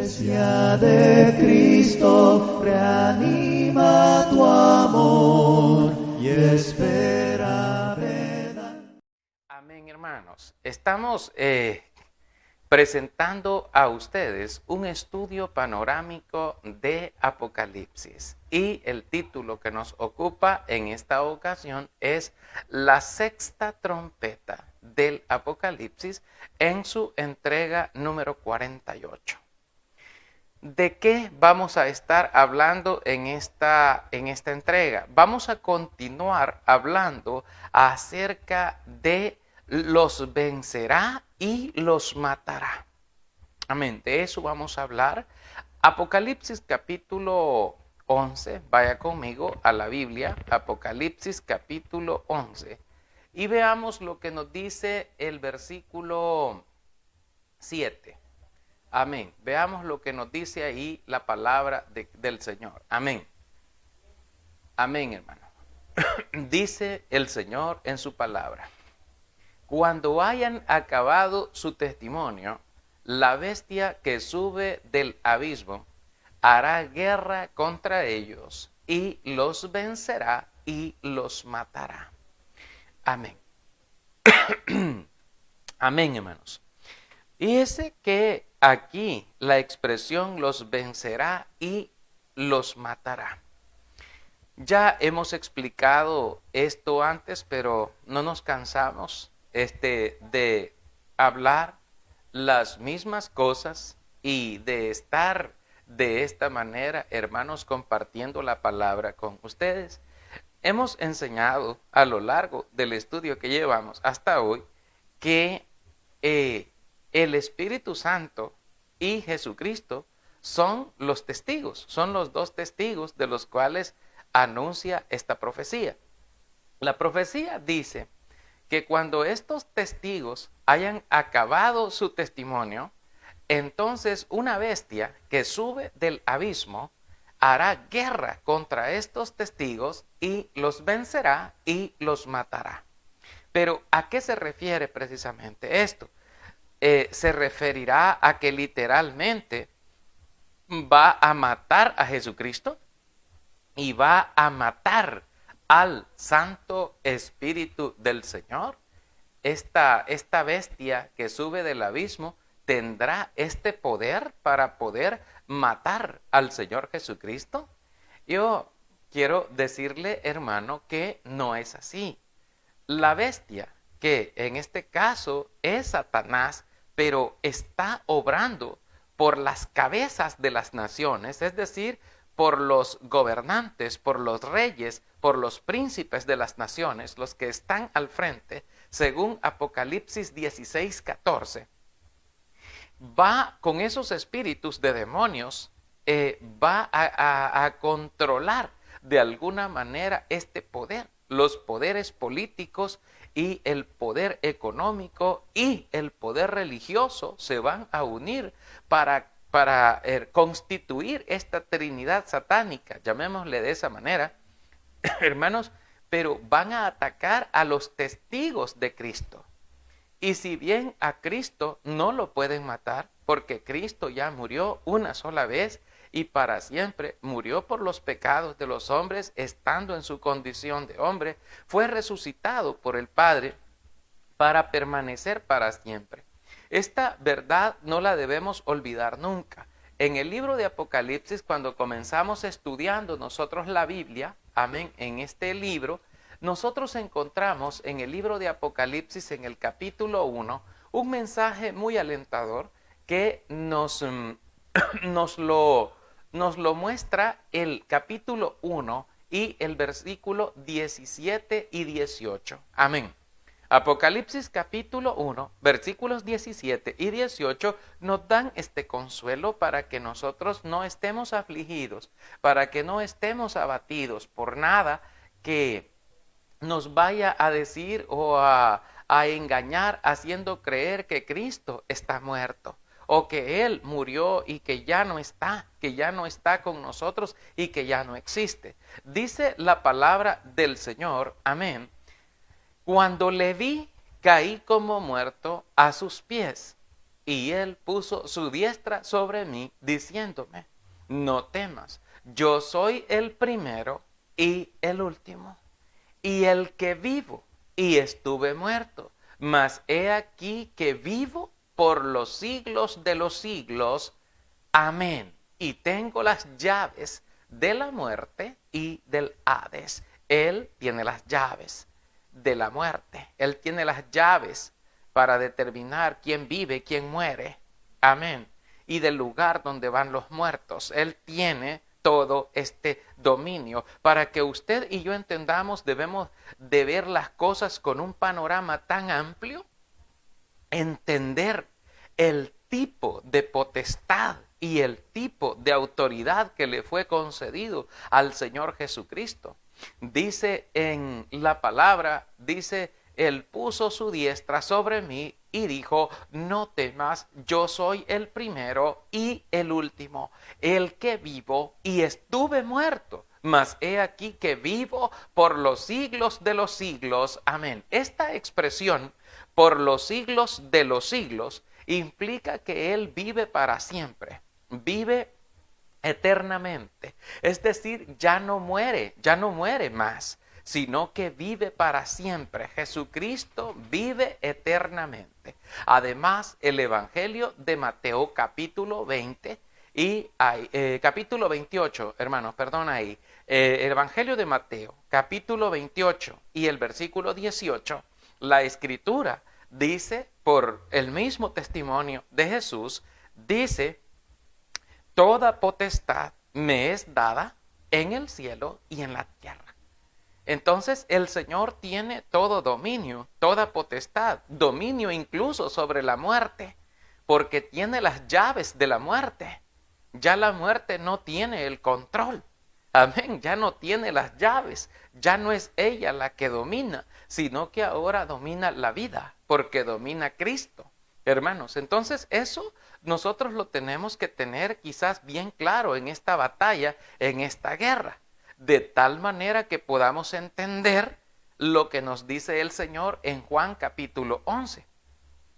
Iglesia de Cristo, reanima tu amor y espera verdad. Amén, hermanos. Estamos presentando a ustedes un estudio panorámico de Apocalipsis. Y el título que nos ocupa en esta ocasión es La sexta trompeta del Apocalipsis en su entrega número 48. ¿De qué vamos a estar hablando en esta entrega? Vamos a continuar hablando acerca de los vencerá y los matará. Amén. De eso vamos a hablar. Apocalipsis capítulo 11. Vaya conmigo a la Biblia. Apocalipsis capítulo 11. Y veamos lo que nos dice el versículo 7. Amén. Veamos lo que nos dice ahí la palabra del Señor. Amén. Amén, hermano. Dice el Señor en su palabra: cuando hayan acabado su testimonio, la bestia que sube del abismo hará guerra contra ellos y los vencerá y los matará. Amén. Amén, hermanos. Fíjese que aquí la expresión los vencerá y los matará. Ya hemos explicado esto antes, pero no nos cansamos de hablar las mismas cosas y de estar de esta manera, hermanos, compartiendo la palabra con ustedes. Hemos enseñado a lo largo del estudio que llevamos hasta hoy que el Espíritu Santo y Jesucristo son los testigos, son los dos testigos de los cuales anuncia esta profecía. La profecía dice que cuando estos testigos hayan acabado su testimonio, entonces una bestia que sube del abismo hará guerra contra estos testigos y los vencerá y los matará. Pero ¿a qué se refiere precisamente esto? Se referirá a que literalmente va a matar a Jesucristo y va a matar al Santo Espíritu del Señor. Esta bestia que sube del abismo tendrá este poder para poder matar al Señor Jesucristo. Yo quiero decirle, hermano, que no es así. La bestia, que en este caso es Satanás, pero está obrando por las cabezas de las naciones, es decir, por los gobernantes, por los reyes, por los príncipes de las naciones, los que están al frente, según Apocalipsis 16:14, va con esos espíritus de demonios, va a controlar de alguna manera este poder, los poderes políticos y el poder económico y el poder religioso se van a unir para constituir esta trinidad satánica, llamémosle de esa manera, hermanos, pero van a atacar a los testigos de Cristo. Y si bien a Cristo no lo pueden matar, porque Cristo ya murió una sola vez y para siempre, murió por los pecados de los hombres, estando en su condición de hombre, fue resucitado por el Padre para permanecer para siempre. Esta verdad no la debemos olvidar nunca. En el libro de Apocalipsis, cuando comenzamos estudiando nosotros la Biblia, amén, en este libro, nosotros encontramos en el libro de Apocalipsis, en el capítulo 1, un mensaje muy alentador que nos lo muestra el capítulo 1 y el versículo 17 y 18. Amén. Apocalipsis capítulo 1, versículos 17 y 18 nos dan este consuelo para que nosotros no estemos afligidos, para que no estemos abatidos por nada que nos vaya a decir o a engañar haciendo creer que Cristo está muerto o que Él murió y que ya no está con nosotros y que ya no existe. Dice la palabra del Señor, amén. Cuando le vi, caí como muerto a sus pies. y él puso su diestra sobre mí, diciéndome, no temas, yo soy el primero y el último, y el que vivo, y estuve muerto, mas he aquí que vivo por los siglos de los siglos. Amén. Y tengo las llaves de la muerte y del Hades. Él tiene las llaves de la muerte. Él tiene las llaves para determinar quién vive, quién muere. Amén. Y del lugar donde van los muertos. Él tiene todo este dominio. Para que usted y yo entendamos, debemos de ver las cosas con un panorama tan amplio, entender el tipo de potestad y el tipo de autoridad que le fue concedido al Señor Jesucristo. Dice en la palabra, dice, Él puso su diestra sobre mí y dijo, no temas, yo soy el primero y el último, el que vivo y estuve muerto, mas he aquí que vivo por los siglos de los siglos. Amén. Esta expresión, por los siglos de los siglos, implica que Él vive para siempre, vive eternamente. Es decir, ya no muere más, sino que vive para siempre. Jesucristo vive eternamente. Además, el Evangelio de Mateo capítulo 20 y capítulo 28, hermanos, perdón ahí. El Evangelio de Mateo capítulo 28 y el versículo 18, la Escritura dice, por el mismo testimonio de Jesús, dice, toda potestad me es dada en el cielo y en la tierra. Entonces el Señor tiene todo dominio, toda potestad, dominio incluso sobre la muerte, porque tiene las llaves de la muerte. Ya la muerte no tiene el control. Amén, ya no tiene las llaves, ya no es ella la que domina, sino que ahora domina la vida, porque domina Cristo. Hermanos, entonces eso nosotros lo tenemos que tener quizás bien claro en esta batalla, en esta guerra, de tal manera que podamos entender lo que nos dice el Señor en Juan capítulo 11.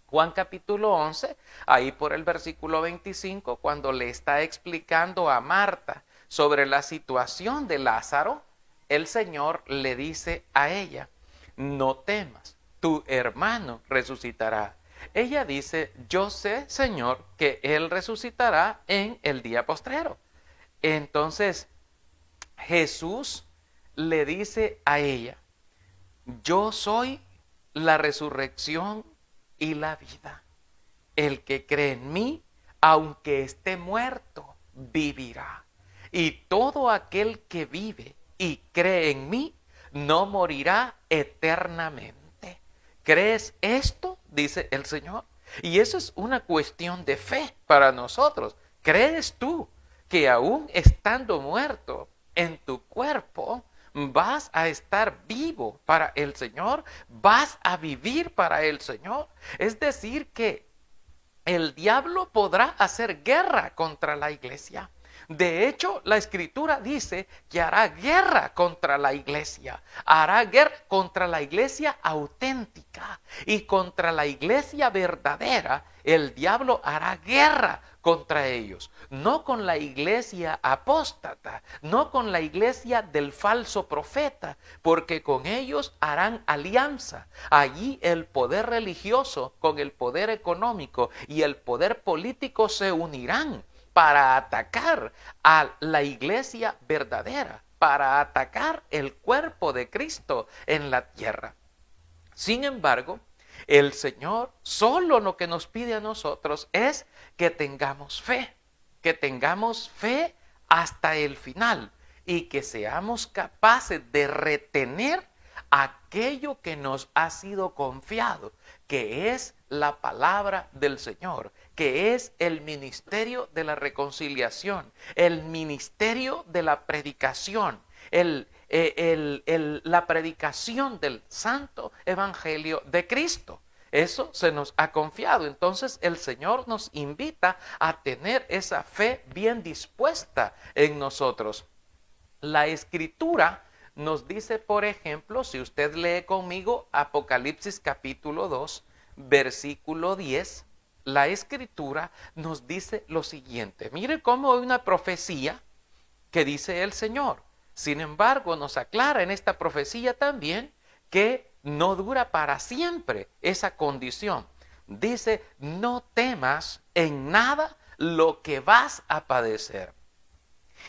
Juan capítulo 11, ahí por el versículo 25, cuando le está explicando a Marta sobre la situación de Lázaro, el Señor le dice a ella, no temas, tu hermano resucitará. Ella dice, yo sé, Señor, que Él resucitará en el día postrero. Entonces, Jesús le dice a ella, yo soy la resurrección y la vida. El que cree en mí, aunque esté muerto, vivirá. Y todo aquel que vive y cree en mí, no morirá eternamente. ¿Crees esto? Dice el Señor. Y eso es una cuestión de fe para nosotros. ¿Crees tú que aún estando muerto en tu cuerpo, vas a estar vivo para el Señor? ¿Vas a vivir para el Señor? Es decir, que el diablo podrá hacer guerra contra la iglesia. De hecho, la Escritura dice que hará guerra contra la iglesia. Hará guerra contra la iglesia auténtica y contra la iglesia verdadera. El diablo hará guerra contra ellos. No con la iglesia apóstata, no con la iglesia del falso profeta, porque con ellos harán alianza. Allí el poder religioso con el poder económico y el poder político se unirán para atacar a la iglesia verdadera, para atacar el cuerpo de Cristo en la tierra. Sin embargo, el Señor solo lo que nos pide a nosotros es que tengamos fe hasta el final y que seamos capaces de retener aquello que nos ha sido confiado, que es la palabra del Señor, que es el ministerio de la reconciliación, el ministerio de la predicación, la predicación del santo evangelio de Cristo. Eso se nos ha confiado. Entonces el Señor nos invita a tener esa fe bien dispuesta en nosotros. La Escritura nos dice, por ejemplo, si usted lee conmigo Apocalipsis capítulo 2, versículo 10, la Escritura nos dice lo siguiente. Mire cómo hay una profecía que dice el Señor. Sin embargo, nos aclara en esta profecía también que no dura para siempre esa condición. Dice, no temas en nada lo que vas a padecer.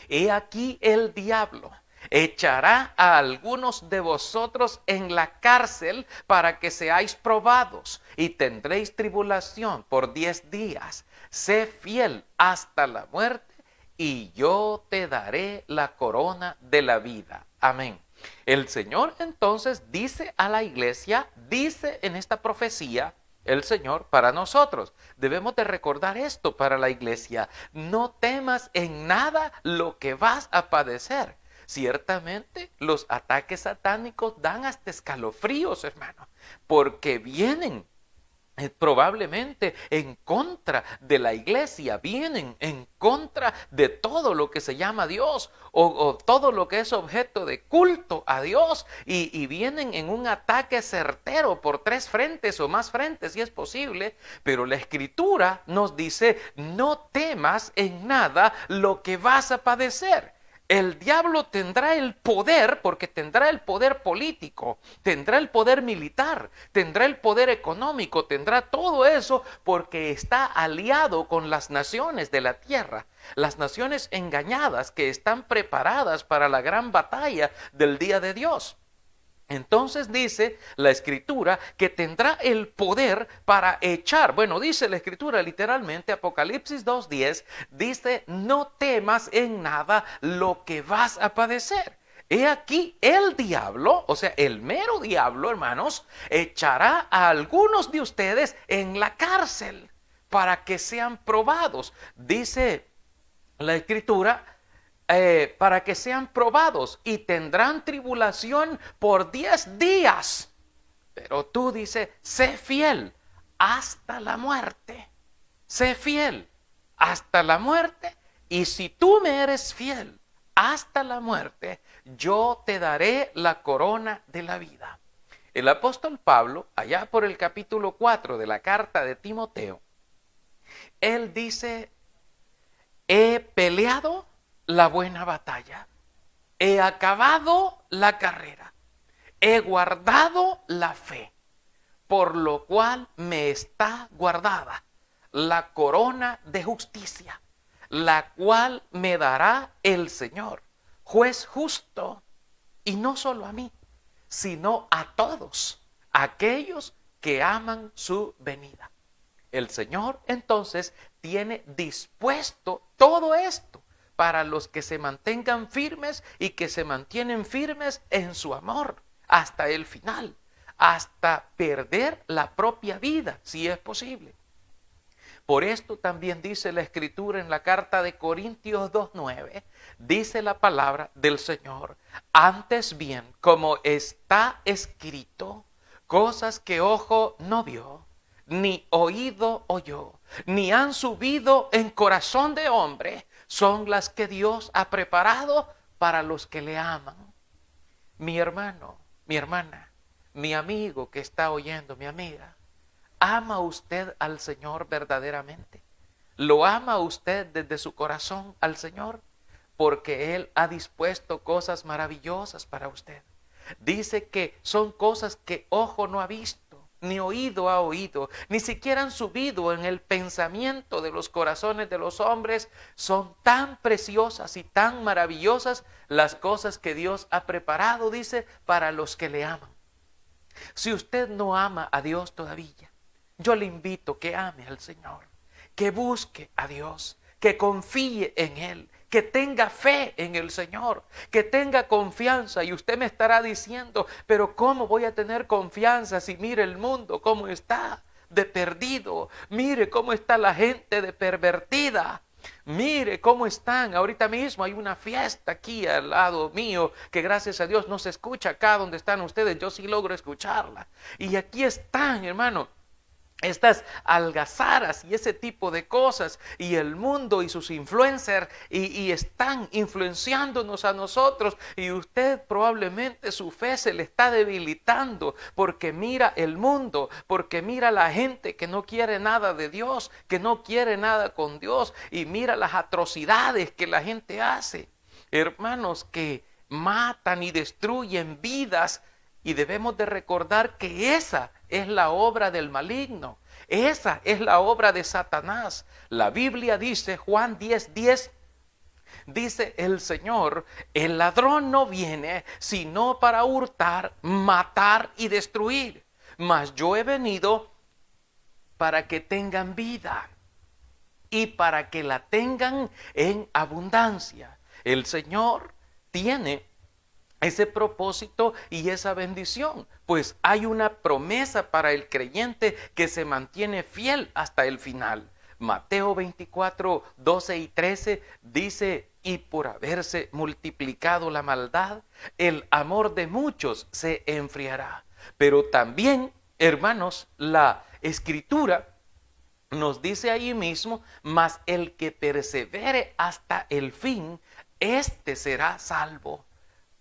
He aquí el diablo echará a algunos de vosotros en la cárcel para que seáis probados y tendréis tribulación por 10 días. Sé fiel hasta la muerte y yo te daré la corona de la vida. Amén. El Señor entonces dice a la iglesia, dice en esta profecía, el Señor para nosotros. Debemos de recordar esto para la iglesia. No temas en nada lo que vas a padecer. Ciertamente los ataques satánicos dan hasta escalofríos, hermano, porque vienen probablemente en contra de la iglesia, vienen en contra de todo lo que se llama Dios o todo lo que es objeto de culto a Dios y vienen en un ataque certero por 3 frentes o más frentes si es posible, pero la Escritura nos dice no temas en nada lo que vas a padecer. El diablo tendrá el poder, porque tendrá el poder político, tendrá el poder militar, tendrá el poder económico, tendrá todo eso porque está aliado con las naciones de la tierra, las naciones engañadas que están preparadas para la gran batalla del día de Dios. Entonces dice la Escritura que tendrá el poder para echar, bueno, dice la Escritura literalmente, Apocalipsis 2:10, dice, no temas en nada lo que vas a padecer. He aquí el diablo, o sea, el mero diablo, hermanos, echará a algunos de ustedes en la cárcel para que sean probados. Dice la Escritura, para que sean probados y tendrán tribulación por 10 días. Pero tú dices, sé fiel hasta la muerte. Sé fiel hasta la muerte. Y si tú me eres fiel hasta la muerte, yo te daré la corona de la vida. El apóstol Pablo, allá por el capítulo 4 de la carta de Timoteo, él dice, he peleado la buena batalla, he acabado la carrera, he guardado la fe, por lo cual me está guardada la corona de justicia, la cual me dará el Señor, juez justo, y no solo a mí, sino a todos aquellos que aman su venida. El Señor entonces tiene dispuesto todo esto para los que se mantengan firmes y que se mantienen firmes en su amor hasta el final, hasta perder la propia vida, si es posible. Por esto también dice la Escritura en la carta de Corintios 2:9, dice la palabra del Señor, antes bien, como está escrito, cosas que ojo no vio, ni oído oyó, ni han subido en corazón de hombre, son las que Dios ha preparado para los que le aman. Mi hermano, mi hermana, mi amigo que está oyendo, mi amiga, ¿ama usted al Señor verdaderamente? ¿Lo ama usted desde su corazón al Señor? Porque Él ha dispuesto cosas maravillosas para usted. Dice que son cosas que ojo no ha visto, ni oído ha oído, ni siquiera han subido en el pensamiento de los corazones de los hombres. Son tan preciosas y tan maravillosas las cosas que Dios ha preparado, dice, para los que le aman. Si usted no ama a Dios todavía, yo le invito que ame al Señor, que busque a Dios, que confíe en Él, que tenga fe en el Señor, que tenga confianza. Y usted me estará diciendo, pero ¿cómo voy a tener confianza si mire el mundo cómo está de perdido? Mire cómo está la gente de pervertida. Mire cómo están. Ahorita mismo hay una fiesta aquí al lado mío que gracias a Dios no se escucha acá donde están ustedes. Yo sí logro escucharla. Y aquí están, hermano, estas algazaras y ese tipo de cosas, y el mundo y sus influencers, y están influenciándonos a nosotros, y usted probablemente su fe se le está debilitando porque mira el mundo, porque mira la gente que no quiere nada de Dios, que no quiere nada con Dios, y mira las atrocidades que la gente hace, hermanos, que matan y destruyen vidas. Y debemos de recordar que esa es la obra del maligno. Esa es la obra de Satanás. La Biblia dice, Juan 10:10, dice el Señor, el ladrón no viene sino para hurtar, matar y destruir. Mas yo he venido para que tengan vida y para que la tengan en abundancia. El Señor tiene ese propósito y esa bendición, pues hay una promesa para el creyente que se mantiene fiel hasta el final. Mateo 24:12 y 13 dice, y por haberse multiplicado la maldad, el amor de muchos se enfriará. Pero también, hermanos, la Escritura nos dice ahí mismo, mas el que persevere hasta el fin, éste será salvo.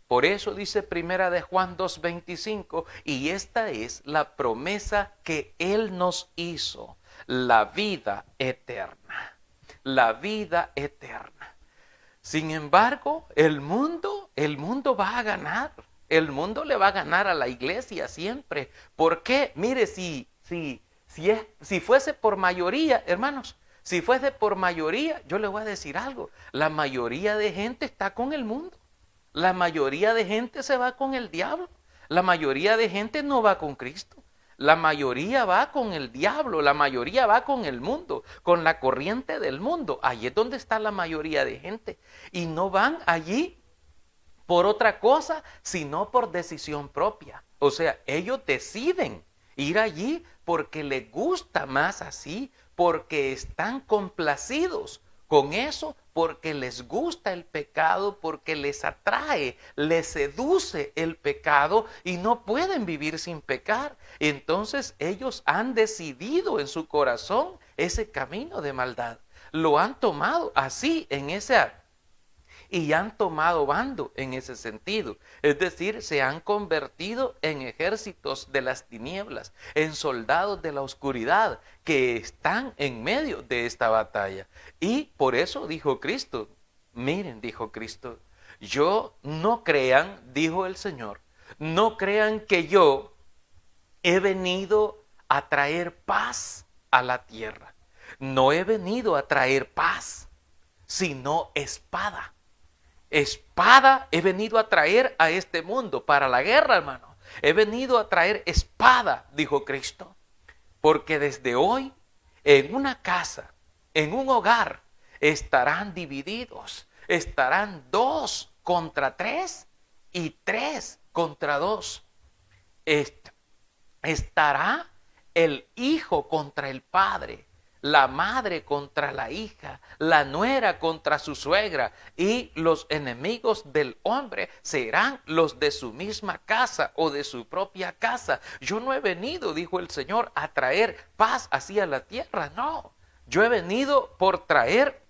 Por eso dice Primera de Juan 2:25, y esta es la promesa que Él nos hizo, la vida eterna, la vida eterna. Sin embargo, el mundo va a ganar, el mundo le va a ganar a la iglesia siempre. ¿Por qué? Mire, si fuese por mayoría, hermanos, si fuese por mayoría, yo le voy a decir algo, la mayoría de gente está con el mundo. La mayoría de gente se va con el diablo. La mayoría de gente no va con Cristo. La mayoría va con el diablo. La mayoría va con el mundo, con la corriente del mundo. Ahí es donde está la mayoría de gente. Y no van allí por otra cosa, sino por decisión propia. O sea, ellos deciden ir allí porque les gusta más así, porque están complacidos con eso, porque les gusta el pecado, porque les atrae, les seduce el pecado y no pueden vivir sin pecar. Entonces ellos han decidido en su corazón ese camino de maldad. Lo han tomado así en esa y han tomado bando en ese sentido. Es decir, se han convertido en ejércitos de las tinieblas, en soldados de la oscuridad que están en medio de esta batalla. Y por eso dijo Cristo, miren, dijo Cristo, no crean, dijo el Señor, no crean que yo he venido a traer paz a la tierra. No he venido a traer paz, sino espada. Espada he venido a traer a este mundo para la guerra, hermano. He venido a traer espada, dijo Cristo. Porque desde hoy, en una casa, en un hogar, estarán divididos. Estarán 2 contra 3 y 3 contra 2. Estará el hijo contra el padre, la madre contra la hija, la nuera contra su suegra, y los enemigos del hombre serán los de su misma casa o de su propia casa. Yo no he venido, dijo el Señor, a traer paz hacia la tierra, no. Yo he venido por traer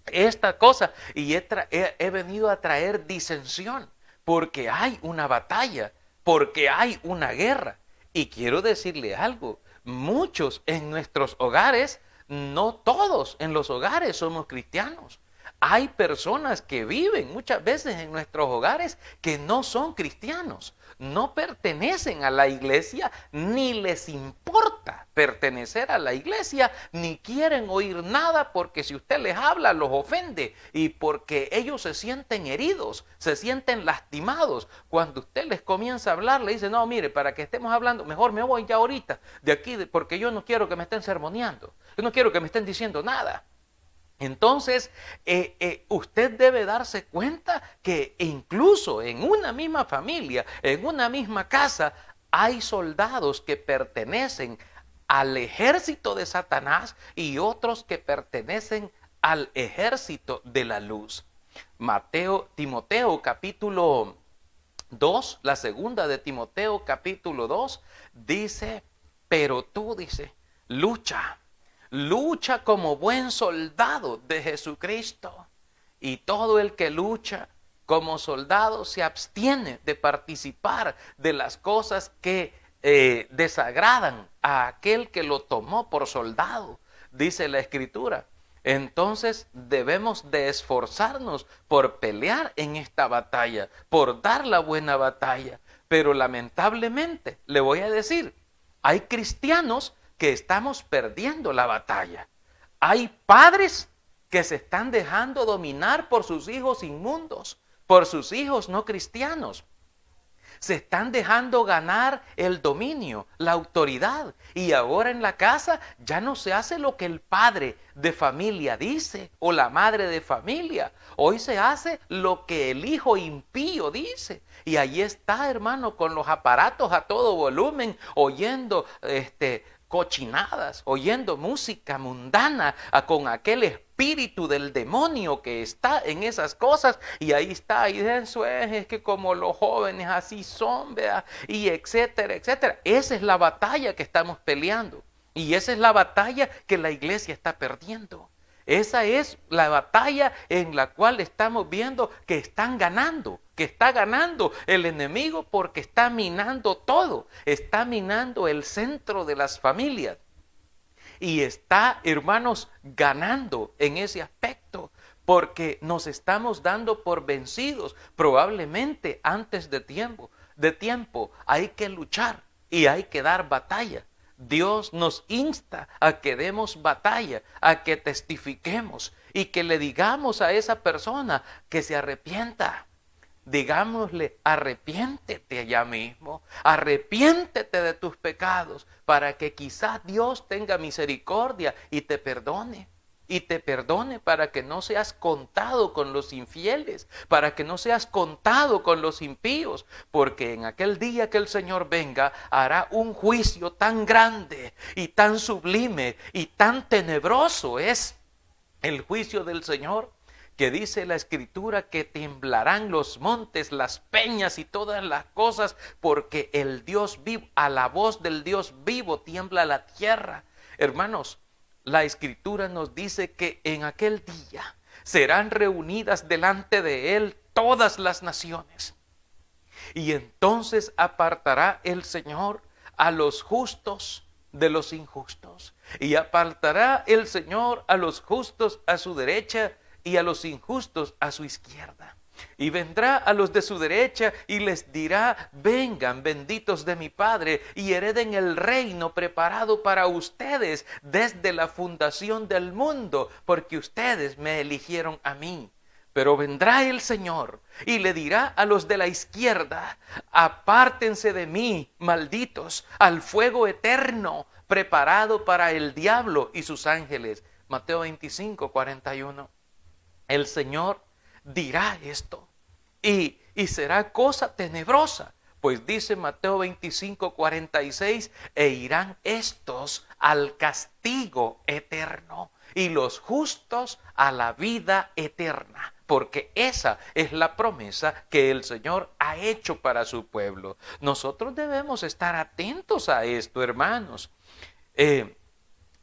esta cosa y he venido a traer disensión, porque hay una batalla, porque hay una guerra. Y quiero decirle algo, muchos en nuestros hogares, no todos en los hogares somos cristianos. Hay personas que viven muchas veces en nuestros hogares que no son cristianos, no pertenecen a la iglesia, ni les importa pertenecer a la iglesia, ni quieren oír nada porque si usted les habla los ofende y porque ellos se sienten heridos, se sienten lastimados. Cuando usted les comienza a hablar, le dice, no, mire, para que estemos hablando, mejor me voy ya ahorita de aquí porque yo no quiero que me estén sermoneando, yo no quiero que me estén diciendo nada. Entonces, usted debe darse cuenta que incluso en una misma familia, en una misma casa, hay soldados que pertenecen al ejército de Satanás y otros que pertenecen al ejército de la luz. Timoteo capítulo 2, la segunda de Timoteo capítulo 2, dice, pero tú, dice, lucha. Lucha como buen soldado de Jesucristo. Y todo el que lucha como soldado se abstiene de participar de las cosas que desagradan a aquel que lo tomó por soldado, dice la Escritura. Entonces debemos de esforzarnos por pelear en esta batalla, por dar la buena batalla. Pero lamentablemente, le voy a decir, hay cristianos que estamos perdiendo la batalla. Hay padres que se están dejando dominar por sus hijos inmundos, por sus hijos no cristianos. Se están dejando ganar el dominio, la autoridad. Y ahora en la casa ya no se hace lo que el padre de familia dice o la madre de familia. Hoy se hace lo que el hijo impío dice. Y ahí está, hermano, con los aparatos a todo volumen, oyendo cochinadas, oyendo música mundana, con aquel espíritu del demonio que está en esas cosas, y ahí está, y eso es que como los jóvenes así son, ¿verdad? Y etcétera, etcétera. Esa es la batalla que estamos peleando, y esa es la batalla que la iglesia está perdiendo. Esa es la batalla en la cual estamos viendo que están ganando, que está ganando el enemigo porque está minando todo, está minando el centro de las familias y está, hermanos, ganando en ese aspecto porque nos estamos dando por vencidos. Probablemente antes de tiempo hay que luchar y hay que dar batalla. Dios nos insta a que demos batalla, a que testifiquemos y que le digamos a esa persona que se arrepienta. Digámosle, arrepiéntete ya mismo, arrepiéntete de tus pecados para que quizás Dios tenga misericordia y te perdone. Y te perdone para que no seas contado con los infieles, para que no seas contado con los impíos, porque en aquel día que el Señor venga hará un juicio tan grande y tan sublime y tan tenebroso es el juicio del Señor, que dice la Escritura que temblarán los montes, las peñas y todas las cosas, porque el Dios vivo, a la voz del Dios vivo tiembla la tierra. Hermanos, la Escritura nos dice que en aquel día serán reunidas delante de Él todas las naciones. Y entonces apartará el Señor a los justos de los injustos. Y apartará el Señor a los justos a su derecha y a los injustos a su izquierda. Y vendrá a los de su derecha y les dirá, vengan benditos de mi Padre y hereden el reino preparado para ustedes desde la fundación del mundo, porque ustedes me eligieron a mí. Pero vendrá el Señor y le dirá a los de la izquierda, apártense de mí, malditos, al fuego eterno preparado para el diablo y sus ángeles. Mateo 25, 41. El Señor dirá esto y será cosa tenebrosa, pues dice Mateo 25, 46, e irán estos al castigo eterno y los justos a la vida eterna, porque esa es la promesa que el Señor ha hecho para su pueblo. Nosotros debemos estar atentos a esto, hermanos.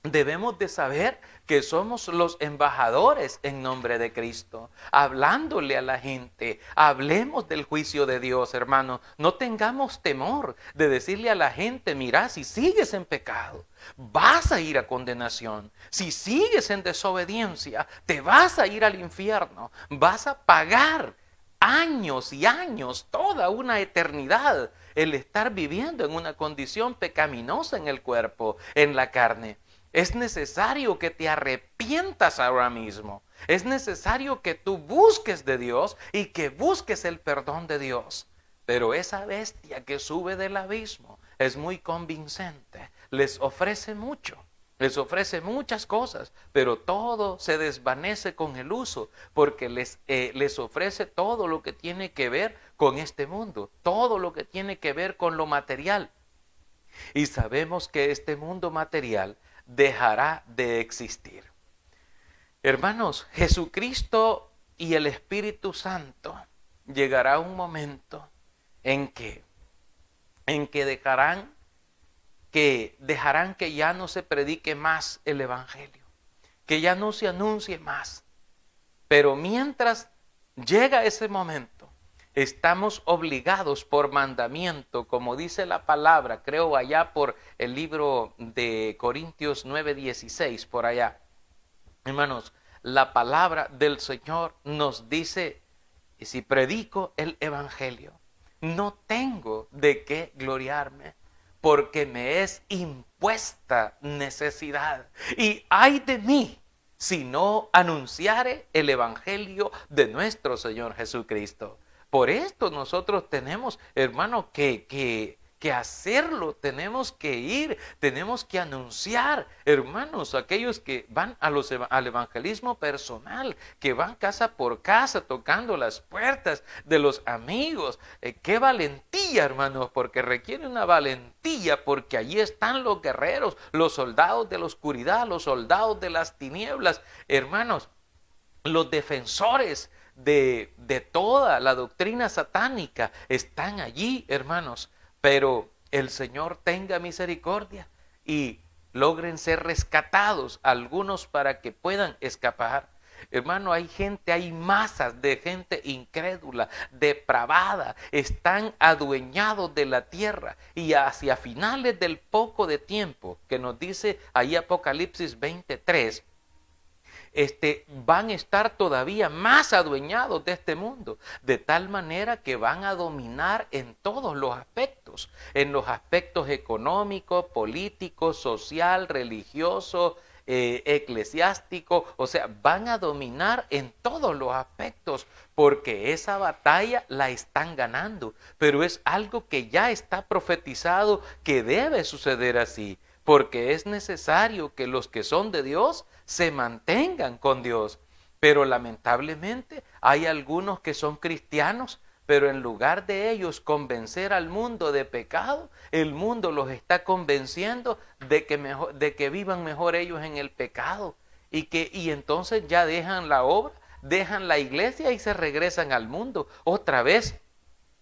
Debemos de saber que somos los embajadores en nombre de Cristo, hablándole a la gente. Hablemos del juicio de Dios, hermano. No tengamos temor de decirle a la gente, mira, si sigues en pecado, vas a ir a condenación. Si sigues en desobediencia, te vas a ir al infierno. Vas a pagar años y años, toda una eternidad, el estar viviendo en una condición pecaminosa en el cuerpo, en la carne. Es necesario que te arrepientas ahora mismo. Es necesario que tú busques de Dios y que busques el perdón de Dios. Pero esa bestia que sube del abismo es muy convincente. Les ofrece mucho. Les ofrece muchas cosas, pero todo se desvanece con el uso, porque les ofrece todo lo que tiene que ver con este mundo, todo lo que tiene que ver con lo material. Y sabemos que este mundo material dejará de existir. Hermanos, Jesucristo y el Espíritu Santo llegará un momento en que dejarán que dejarán que ya no se predique más el evangelio, que ya no se anuncie más. Pero mientras llega ese momento, estamos obligados por mandamiento, como dice la palabra, creo allá por el libro de Corintios 9:16, por allá. Hermanos, la palabra del Señor nos dice, y si predico el evangelio, no tengo de qué gloriarme, porque me es impuesta necesidad. Y ay de mí, si no anunciare el evangelio de nuestro Señor Jesucristo. Por esto nosotros tenemos, hermano, que hacerlo, tenemos que ir, tenemos que anunciar, hermanos, aquellos que van al evangelismo personal, que van casa por casa tocando las puertas de los amigos. Qué valentía, hermanos, porque requiere una valentía, porque allí están los guerreros, los soldados de la oscuridad, los soldados de las tinieblas, hermanos, los defensores de toda la doctrina satánica están allí, hermanos. Pero el Señor tenga misericordia y logren ser rescatados algunos para que puedan escapar. Hermano, hay gente, hay masas de gente incrédula, depravada, están adueñados de la tierra y hacia finales del poco de tiempo que nos dice ahí Apocalipsis 23, van a estar todavía más adueñados de este mundo, de tal manera que van a dominar en todos los aspectos, en los aspectos económicos, políticos, social, religioso, eclesiástico, o sea, van a dominar en todos los aspectos, porque esa batalla la están ganando, pero es algo que ya está profetizado que debe suceder así, porque es necesario que los que son de Dios se mantengan con Dios. Pero lamentablemente hay algunos que son cristianos, pero en lugar de ellos convencer al mundo de pecado, el mundo los está convenciendo de que vivan mejor ellos en el pecado y entonces ya dejan la obra, dejan la iglesia y se regresan al mundo otra vez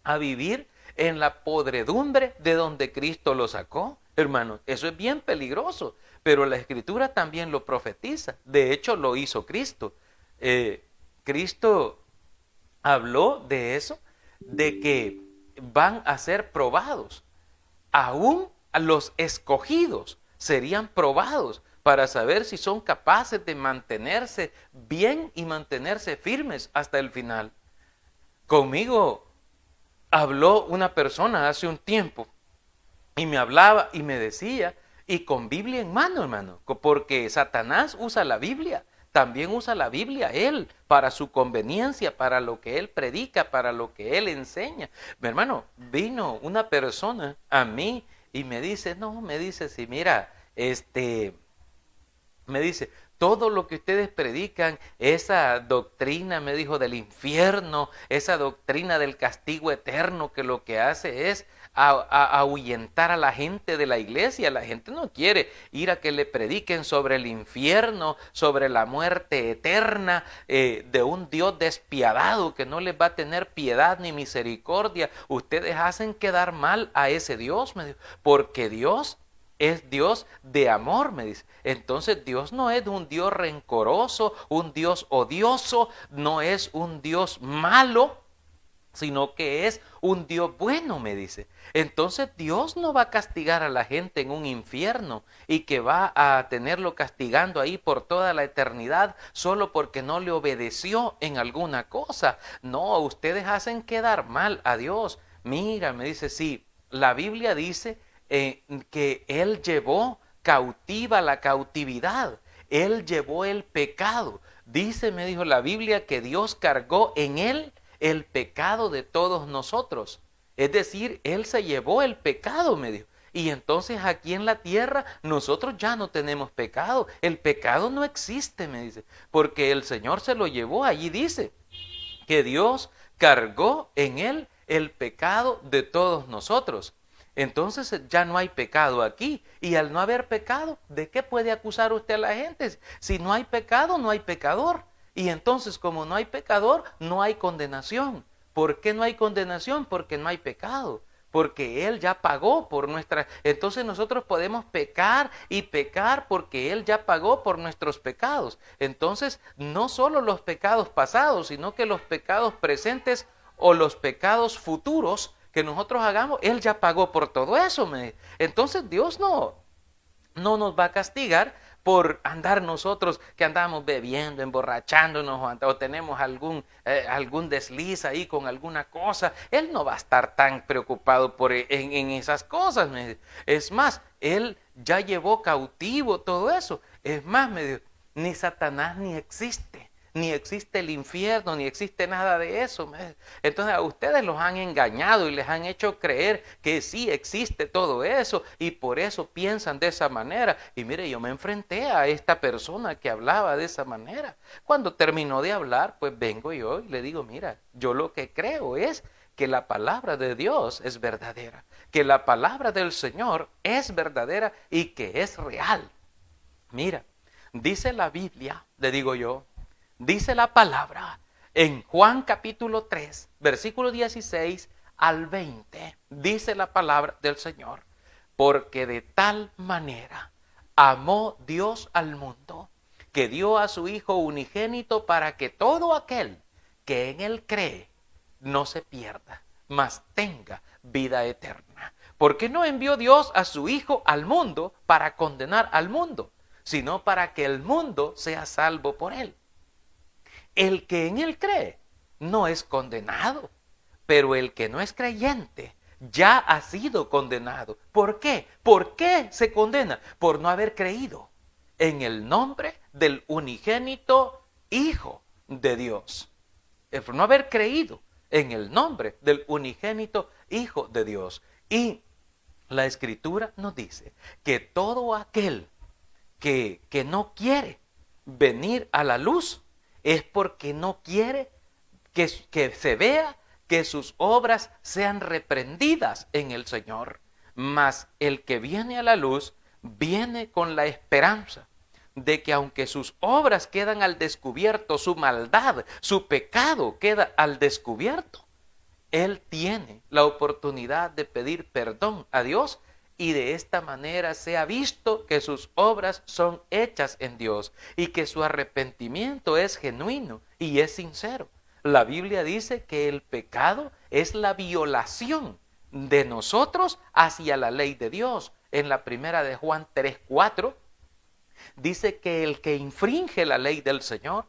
a vivir en la podredumbre de donde Cristo los sacó. Hermanos, eso es bien peligroso, pero la Escritura también lo profetiza. De hecho, lo hizo Cristo. Cristo habló de eso, de que van a ser probados. Aún los escogidos serían probados para saber si son capaces de mantenerse bien y mantenerse firmes hasta el final. Conmigo habló una persona hace un tiempo y me hablaba y me decía, y con Biblia en mano, hermano, porque Satanás usa la Biblia, también usa la Biblia él, para su conveniencia, para lo que él predica, para lo que él enseña. Mi hermano, vino una persona a mí y me dice, sí, mira, me dice, todo lo que ustedes predican, esa doctrina, me dijo, del infierno, esa doctrina del castigo eterno, que lo que hace es ahuyentar a la gente de la iglesia. La gente no quiere ir a que le prediquen sobre el infierno, sobre la muerte eterna, de un Dios despiadado que no les va a tener piedad ni misericordia. Ustedes hacen quedar mal a ese Dios, me dijo, porque Dios es Dios de amor, me dice. Entonces Dios no es un Dios rencoroso, un Dios odioso, no es un Dios malo, sino que es un Dios bueno, me dice. Entonces Dios no va a castigar a la gente en un infierno y que va a tenerlo castigando ahí por toda la eternidad solo porque no le obedeció en alguna cosa. No, ustedes hacen quedar mal a Dios. Mira, me dice, sí, la Biblia dice que Él llevó cautiva la cautividad, Él llevó el pecado. Dice, me dijo la Biblia, que Dios cargó en Él el pecado de todos nosotros. Es decir, Él se llevó el pecado, me dijo. Y entonces aquí en la tierra nosotros ya no tenemos pecado. El pecado no existe, me dice, porque el Señor se lo llevó. Allí dice que Dios cargó en Él el pecado de todos nosotros. Entonces ya no hay pecado aquí. Y al no haber pecado, ¿de qué puede acusar usted a la gente? Si no hay pecado, no hay pecador. Y entonces, como no hay pecador, no hay condenación. ¿Por qué no hay condenación? Porque no hay pecado. porque Él ya pagó por nuestra... Entonces nosotros podemos pecar y pecar porque Él ya pagó por nuestros pecados. Entonces, no solo los pecados pasados, sino que los pecados presentes o los pecados futuros que nosotros hagamos, Él ya pagó por todo eso. Entonces Dios no nos va a castigar por andar nosotros que andamos bebiendo, emborrachándonos o tenemos algún desliz ahí con alguna cosa. Él no va a estar tan preocupado en esas cosas. Es más, Él ya llevó cautivo todo eso. Es más, ni Satanás ni existe el infierno, ni existe nada de eso. Entonces a ustedes los han engañado y les han hecho creer que sí existe todo eso y por eso piensan de esa manera. Y mire, yo me enfrenté a esta persona que hablaba de esa manera. Cuando terminó de hablar, pues vengo yo y le digo, mira, yo lo que creo es que la palabra de Dios es verdadera, que la palabra del Señor es verdadera y que es real. Mira, dice la Biblia, le digo yo, dice la palabra en Juan capítulo 3, versículo 16 al 20. Dice la palabra del Señor. Porque de tal manera amó Dios al mundo, que dio a su Hijo unigénito para que todo aquel que en Él cree no se pierda, mas tenga vida eterna. Porque no envió Dios a su Hijo al mundo para condenar al mundo, sino para que el mundo sea salvo por Él. El que en Él cree no es condenado, pero el que no es creyente ya ha sido condenado. ¿Por qué? ¿Por qué se condena? Por no haber creído en el nombre del unigénito Hijo de Dios. Por no haber creído en el nombre del unigénito Hijo de Dios. Y la Escritura nos dice que todo aquel que no quiere venir a la luz es porque no quiere que se vea que sus obras sean reprendidas en el Señor. Mas el que viene a la luz viene con la esperanza de que aunque sus obras quedan al descubierto, su maldad, su pecado queda al descubierto, él tiene la oportunidad de pedir perdón a Dios y de esta manera sea visto que sus obras son hechas en Dios y que su arrepentimiento es genuino y es sincero. La Biblia dice que el pecado es la violación de nosotros hacia la ley de Dios. En la primera de Juan 3:4 dice que el que infringe la ley del Señor,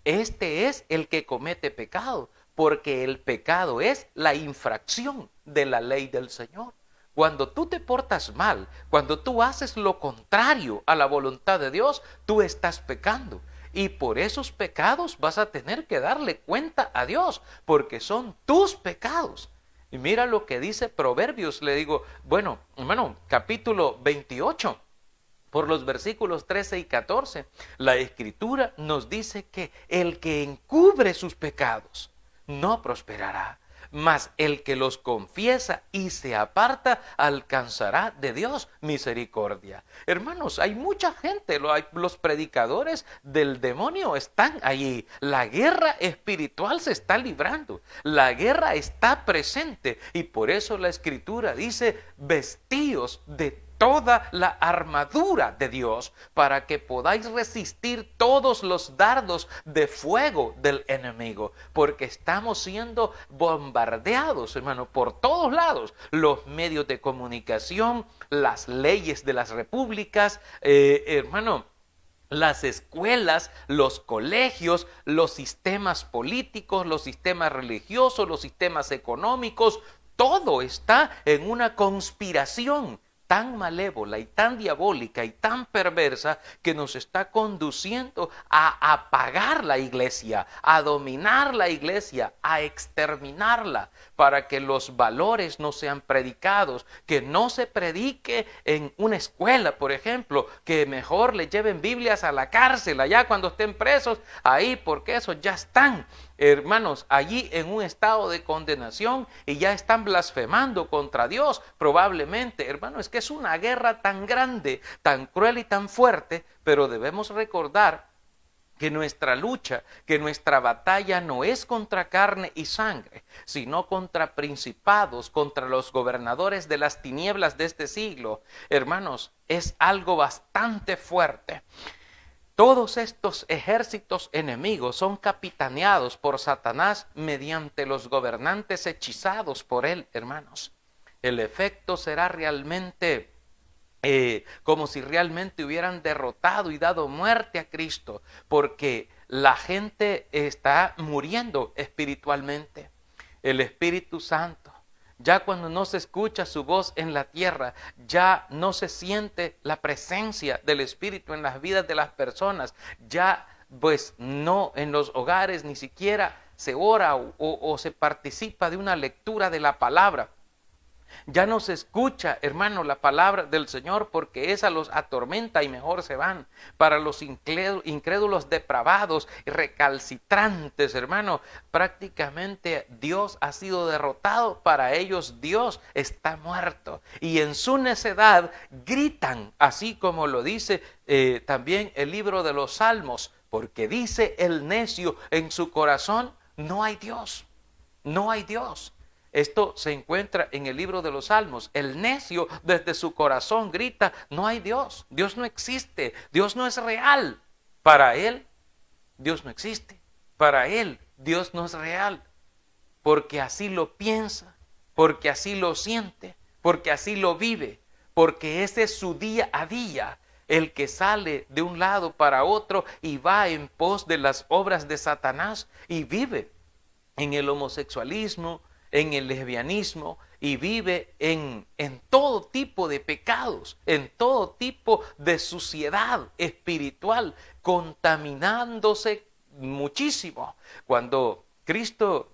este es el que comete pecado, porque el pecado es la infracción de la ley del Señor. Cuando tú te portas mal, cuando tú haces lo contrario a la voluntad de Dios, tú estás pecando. Y por esos pecados vas a tener que darle cuenta a Dios, porque son tus pecados. Y mira lo que dice Proverbios, le digo, bueno, hermano, capítulo 28, por los versículos 13 y 14, la Escritura nos dice que el que encubre sus pecados no prosperará. Mas el que los confiesa y se aparta alcanzará de Dios misericordia. Hermanos, hay mucha gente, los predicadores del demonio están allí. La guerra espiritual se está librando. La guerra está presente y por eso la Escritura dice, vestíos de toda la armadura de Dios para que podáis resistir todos los dardos de fuego del enemigo, porque estamos siendo bombardeados, hermano, por todos lados. Los medios de comunicación, las leyes de las repúblicas, hermano, las escuelas, los colegios, los sistemas políticos, los sistemas religiosos, los sistemas económicos, todo está en una conspiración tan malévola y tan diabólica y tan perversa que nos está conduciendo a apagar la iglesia, a dominar la iglesia, a exterminarla, para que los valores no sean predicados, que no se predique en una escuela, por ejemplo, que mejor le lleven Biblias a la cárcel, allá cuando estén presos, ahí, porque esos ya están, hermanos, allí en un estado de condenación y ya están blasfemando contra Dios, probablemente, hermano, es que es una guerra tan grande, tan cruel y tan fuerte, pero debemos recordar que nuestra lucha, que nuestra batalla no es contra carne y sangre, sino contra principados, contra los gobernadores de las tinieblas de este siglo. Hermanos, es algo bastante fuerte. Todos estos ejércitos enemigos son capitaneados por Satanás mediante los gobernantes hechizados por él, hermanos. El efecto será realmente como si realmente hubieran derrotado y dado muerte a Cristo, porque la gente está muriendo espiritualmente. El Espíritu Santo, ya cuando no se escucha su voz en la tierra, ya no se siente la presencia del Espíritu en las vidas de las personas, ya pues no en los hogares ni siquiera se ora o se participa de una lectura de la palabra. Ya no se escucha, hermano, la palabra del Señor porque esa los atormenta y mejor se van. Para los incrédulos depravados y recalcitrantes, hermano, prácticamente Dios ha sido derrotado. Para ellos Dios está muerto. Y en su necedad gritan, así como lo dice también el libro de los Salmos, porque dice el necio en su corazón, no hay Dios, no hay Dios. Esto se encuentra en el libro de los Salmos. El necio desde su corazón grita, no hay Dios, Dios no existe, Dios no es real. Para él, Dios no existe. Para él, Dios no es real. Porque así lo piensa, porque así lo siente, porque así lo vive, porque ese es su día a día. El que sale de un lado para otro y va en pos de las obras de Satanás y vive en el homosexualismo, en el lesbianismo y vive en todo tipo de pecados, en todo tipo de suciedad espiritual, contaminándose muchísimo. Cuando Cristo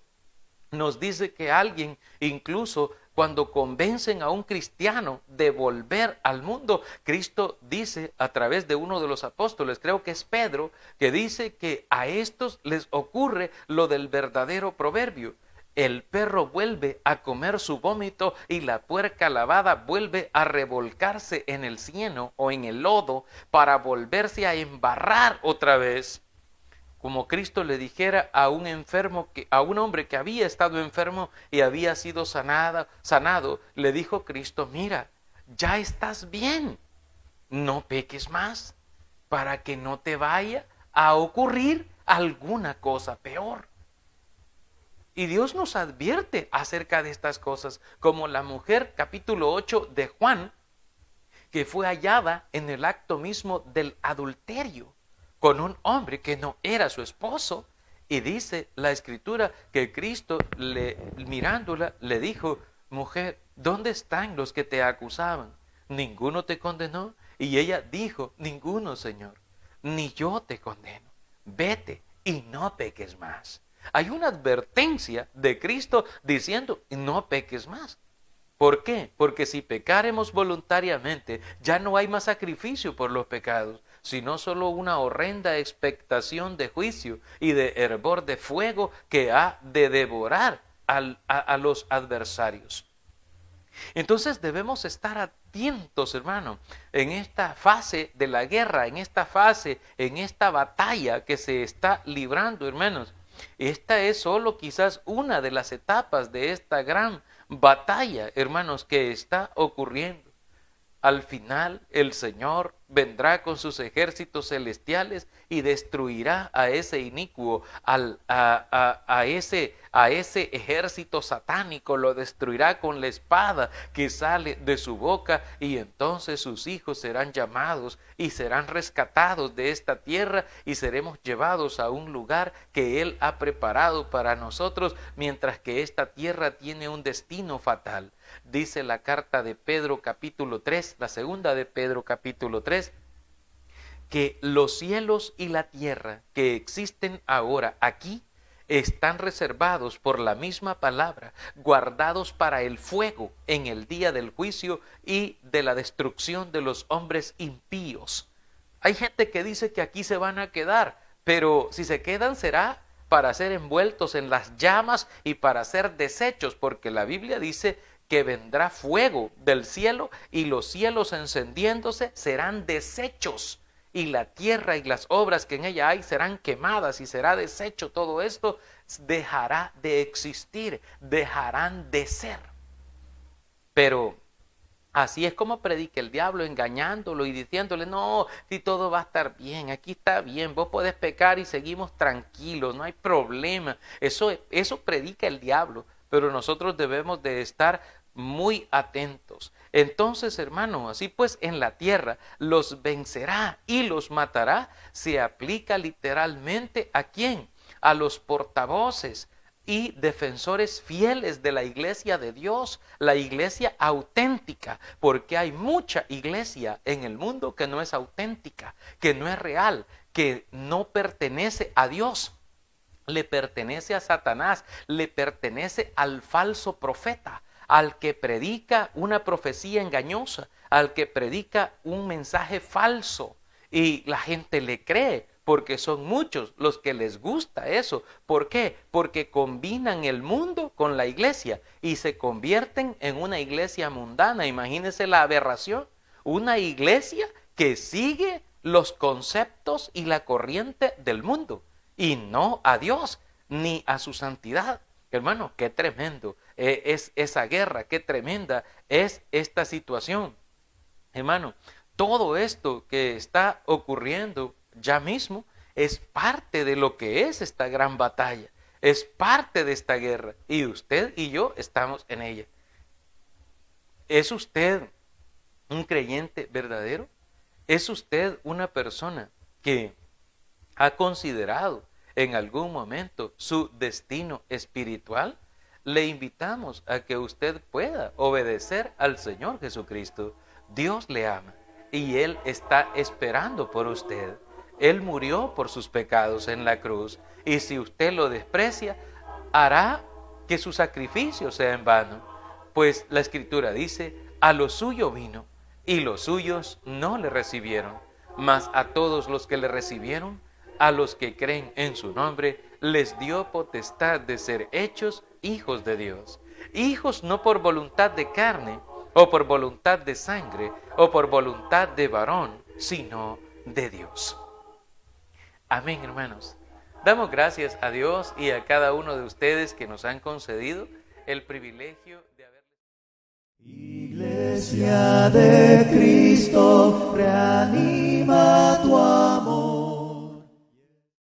nos dice que alguien, incluso cuando convencen a un cristiano de volver al mundo, Cristo dice a través de uno de los apóstoles, creo que es Pedro, que dice que a estos les ocurre lo del verdadero proverbio. El perro vuelve a comer su vómito y la puerca lavada vuelve a revolcarse en el cieno o en el lodo para volverse a embarrar otra vez. Como Cristo le dijera a un enfermo, a un hombre que había estado enfermo y había sido sanado, le dijo Cristo, mira, ya estás bien, no peques más, para que no te vaya a ocurrir alguna cosa peor. Y Dios nos advierte acerca de estas cosas, como la mujer, capítulo 8 de Juan, que fue hallada en el acto mismo del adulterio con un hombre que no era su esposo. Y dice la Escritura que Cristo, mirándola, le dijo, mujer, ¿dónde están los que te acusaban? ¿Ninguno te condenó? Y ella dijo, ninguno, Señor, ni yo te condeno. Vete y no peques más. Hay una advertencia de Cristo diciendo, no peques más. ¿Por qué? Porque si pecaremos voluntariamente, ya no hay más sacrificio por los pecados, sino solo una horrenda expectación de juicio y de hervor de fuego que ha de devorar a los adversarios. Entonces debemos estar atentos, hermano, en esta fase de la guerra, en esta fase, en esta batalla que se está librando, hermanos. Esta es solo quizás una de las etapas de esta gran batalla, hermanos, que está ocurriendo. Al final el Señor vendrá con sus ejércitos celestiales y destruirá a ese inicuo, a ese ejército satánico, lo destruirá con la espada que sale de su boca, y entonces sus hijos serán llamados y serán rescatados de esta tierra y seremos llevados a un lugar que Él ha preparado para nosotros, mientras que esta tierra tiene un destino fatal. Dice la carta de Pedro capítulo 3, la segunda de Pedro capítulo 3, que los cielos y la tierra que existen ahora aquí están reservados por la misma palabra, guardados para el fuego en el día del juicio y de la destrucción de los hombres impíos. Hay gente que dice que aquí se van a quedar, pero si se quedan será para ser envueltos en las llamas y para ser deshechos, porque la Biblia dice que vendrá fuego del cielo y los cielos encendiéndose serán deshechos. y la tierra y las obras que en ella hay serán quemadas y será deshecho todo esto, dejará de existir, dejarán de ser. Pero así es como predica el diablo, engañándolo y diciéndole, no, si todo va a estar bien, aquí está bien, vos podés pecar y seguimos tranquilos, no hay problema. Eso predica el diablo, pero nosotros debemos de estar muy atentos. Entonces, hermano, así pues en la tierra los vencerá y los matará, se aplica literalmente ¿a quién? A los portavoces y defensores fieles de la iglesia de Dios, la iglesia auténtica, porque hay mucha iglesia en el mundo que no es auténtica, que no es real, que no pertenece a Dios, le pertenece a Satanás, le pertenece al falso profeta, al que predica una profecía engañosa, al que predica un mensaje falso y la gente le cree. Porque son muchos los que les gusta eso. ¿Por qué? Porque combinan el mundo con la iglesia y se convierten en una iglesia mundana. Imagínense la aberración. Una iglesia que sigue los conceptos y la corriente del mundo y no a Dios ni a su santidad. Hermano, qué tremendo es esa guerra, qué tremenda es esta situación. Hermano, todo esto que está ocurriendo ya mismo es parte de lo que es esta gran batalla, es parte de esta guerra y usted y yo estamos en ella. ¿Es usted un creyente verdadero? ¿Es usted una persona que ha considerado en algún momento su destino espiritual? Le invitamos a que usted pueda obedecer al Señor Jesucristo. Dios le ama y Él está esperando por usted. Él murió por sus pecados en la cruz y si usted lo desprecia, hará que su sacrificio sea en vano. Pues la Escritura dice, a lo suyo vino y los suyos no le recibieron, mas a todos los que le recibieron, a los que creen en su nombre, les dio potestad de ser hechos hijos de Dios. Hijos no por voluntad de carne, o por voluntad de sangre, o por voluntad de varón, sino de Dios. Amén, hermanos. Damos gracias a Dios y a cada uno de ustedes que nos han concedido el privilegio de haber... Iglesia de Cristo, reanima tu alma.